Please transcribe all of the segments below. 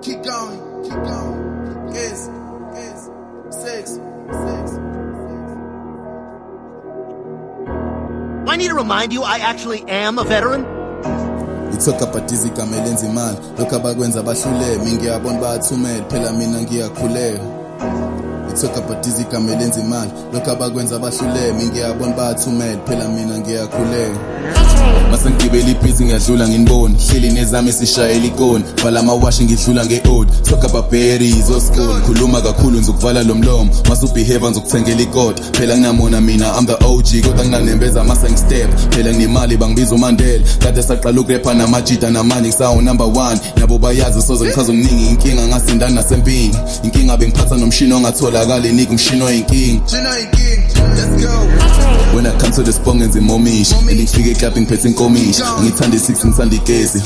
keep going, is, 6. Do I need to remind you I actually am a veteran? Ithoka bhatizi igama elenza imali lokho abakwenza bahlule mingiyabona bathumela phela mina ngiyakhuleka Ithoka bhatizi igama elenza imali lokho abakwenza bahlule mingiyabona bathumela phela mina ngiyakhuleka Mase ngigibela ibhizi ngiyadlula nginibona hleli nezami sishayela ikoni vala amawashi ngidlula ngeold talk about berries oschool khuluma kakhulu ngizokuvala lo mlomo mase ubehave ngizokuthengela ikota phela nginamona mina I'm the OG kodwa nginanembeza mase ngistep phela nginemali bangibiza uMandela kade saqala ukurapha namajita namanje ngisawu number 1 nabo bayazi soze ngichaza omningi inkinga ngasindana nasempini inkinga bengiphatha nomshini ongatholakala nika umshini oyinkinga Let's go. When I come to the spong and momish and ngifike clapping phethe inkomish ngithanda i6 ngithanda igesi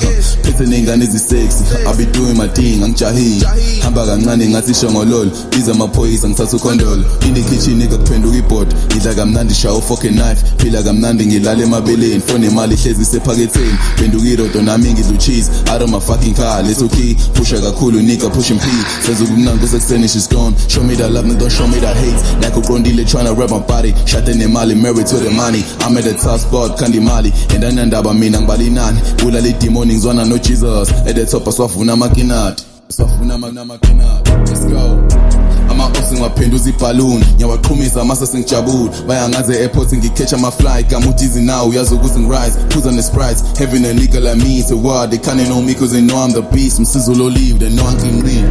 phethe nengane ezisexy I be doing my thing angijahile hamba kancane ngathi shongololo biza amaphoyisa ngithatha ukhondolo in the kitchen nigga kuphenduka ibhodi ngidla kamnandi shawo fucking knife phila kamnandi ngilala emabeleni phone imali ihlezi isephaketheni phenduka irodo nami ngidla cheese out of my fucking car let's okay pusha kakhulu nigga pushing P says ukumnandi kusekuseni she's gone show me that love don't show me that hate like uqondile trying to rap my body shot in nemali married to the money I'm at the top spot kandi mali and anandaba mina ngibali nani bula le demon ngizwana no Jesus at the top aswafuna amakinati let's go ama-ops ngwaphenduza ibhaluni ngiyawaqhumisa mase sengijabula bayangaze airport ngiketch ama-fly kamutizi now uyazi ukuthi ngirise phuza ne-sprites having a nigga like me it's a word they can't know me cause they know I'm the beast msizulo live they know I'm clean